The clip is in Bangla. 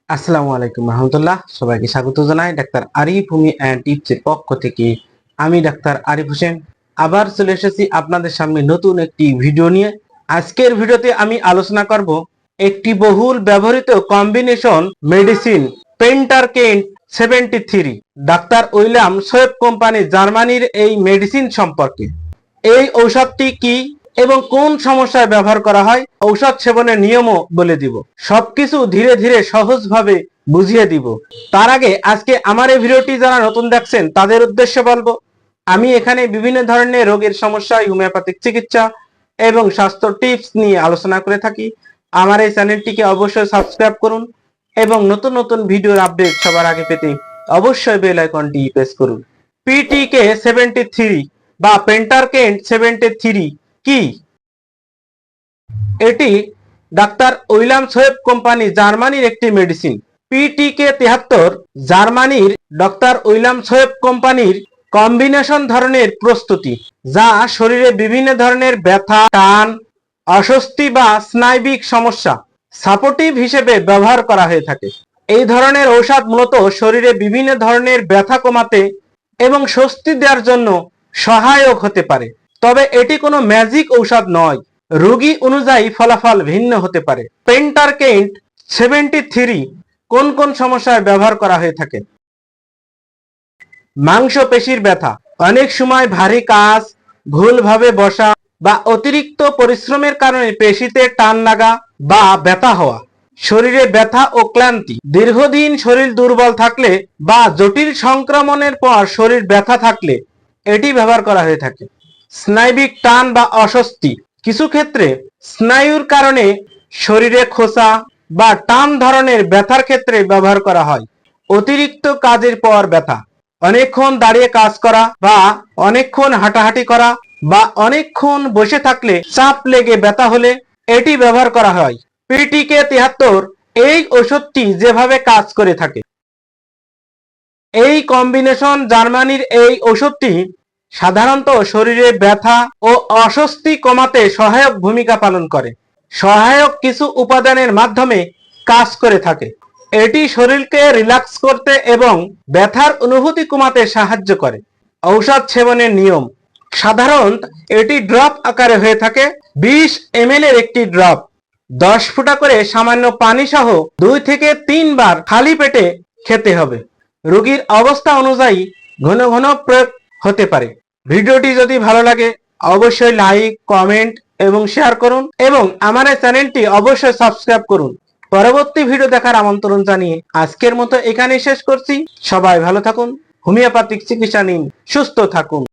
আসসালামু আলাইকুম রহমতুল্লাহ। সবাইকে স্বাগত জানাই ডাক্তার আরিফ হোমিও অ্যান্ড টিপসের পক্ষ থেকে। আমি ডাক্তার আরিফ হোসেন আবার চলে এসেছি আপনাদের সামনে নতুন একটি ভিডিও নিয়ে। আজকের ভিডিওতে আমি আলোচনা করব একটি বহুল ব্যবহৃত কম্বিনেশন মেডিসিন পেন্টারকেন্ট 73, ডাক্তার উইলিয়াম সোয়েব কোম্পানি জার্মানির এই মেডিসিন সম্পর্কে। এই ঔষধটি কি এবং কোন সমস্যায় ব্যবহার করা হয়, ঔষধ সেবনের নিয়মও বলে দিব। সবকিছু ধীরে ধীরে সহজভাবে বুঝিয়ে দিব। তার আগে আজকে আমার এই ভিডিওটি যারা নতুন দেখছেন তাদের উদ্দেশ্যে বলবো, আমি এখানে বিভিন্ন ধরনের রোগের সমস্যা, হোমিওপ্যাথিক চিকিৎসা এবং স্বাস্থ্য টিপস নিয়ে আলোচনা করে থাকি। আমার এই চ্যানেলটিকে অবশ্যই সাবস্ক্রাইব করুন এবং নতুন নতুন ভিডিওর আপডেট সবার আগে পেতে অবশ্যই বেল আইকনটি প্রেস করুন। পিটিকে 73 বা পেন্টারকেন্ট 73 কি? এটি ডাক্তার উইলিয়াম সোয়েব কোম্পানি জার্মানির একটি মেডিসিন। পিটিকে 73 জার্মানির ডক্টর উইলিয়াম সোয়েব কোম্পানির কম্বিনেশন ধরনের প্রস্তুতি, যা শরীরে বিভিন্ন ধরনের ব্যথা, টান, অস্বস্তি বা স্নায়বিক সমস্যা সাপোর্টিভ হিসেবে ব্যবহার করা হয়ে থাকে। এই ধরনের ঔষধ মূলত শরীরে বিভিন্ন ধরনের ব্যথা কমাতে এবং স্বস্তি দেওয়ার জন্য সহায়ক হতে পারে। তবে এটি কোনো ম্যাজিক ঔষধ নয়, রোগী অনুযায়ী ফলাফল ভিন্ন হতে পারে। পেন্টারকেন্ট 73 কোন কোন সমস্যায় ব্যবহার করা হয়ে থাকে? মাংসপেশির ব্যথা, অনেক সময় ভারী কাজ, ভুলভাবে বসা বা অতিরিক্ত পরিশ্রমের কারণে পেশিতে টান লাগা বা ব্যথা হওয়া। শরীরে ব্যথা ও ক্লান্তি, দীর্ঘদিন শরীর দুর্বল থাকলে বা জটিল সংক্রমণের পর শরীর ব্যথা থাকলে এটি ব্যবহার করা হয়ে থাকে। স্নায়বিক টান বা অস্বস্তি, কিছু ক্ষেত্রে স্নায়ুর কারণে শরীরে খোঁচা বা টান ধরনের ব্যথার ক্ষেত্রে ব্যবহার করা হয়। অতিরিক্ত কাজের পর ব্যথা, অনেকক্ষণ দাঁড়িয়ে কাজ করা বা অনেকক্ষণ হাঁটাহাঁটি করা বা অনেকক্ষণ বসে থাকলে চাপ লেগে ব্যথা হলে এটি ব্যবহার করা হয়। পিটিকে 73 এই ওষুধটি যেভাবে কাজ করে থাকে। এই কম্বিনেশন জার্মানির এই ওষুধটি সাধারণত শরীরে ব্যথা ও অস্বস্তি কমাতে সহায়ক ভূমিকা পালন করে। সহায়ক কিছু উপাদানের মাধ্যমে কাজ করে থাকে। এটি শরীরকে রিল্যাক্স করতে এবং ব্যথার অনুভূতি কমাতে সাহায্য করে। ঔষধ সেবনের নিয়ম, সাধারণত এটি ড্রপ আকারে হয়ে থাকে। 20 ml এর একটি ড্রপ 10 ফোঁটা করে সামান্য পানি সহ 2 থেকে 3 বার খালি পেটে খেতে হবে। রোগীর অবস্থা অনুযায়ী ঘন ঘন প্রয়োগ হতে পারে। ভিডিওটি যদি ভালো লাগে অবশ্যই লাইক, কমেন্ট এবং শেয়ার করুন এবং আমার এই চ্যানেলটি অবশ্যই সাবস্ক্রাইব করুন। পরবর্তী ভিডিও দেখার আমন্ত্রণ জানিয়ে আজকের মতো এখানেই শেষ করছি। সবাই ভালো থাকুন, হোমিওপ্যাথিক চিকিৎসা নিন, সুস্থ থাকুন।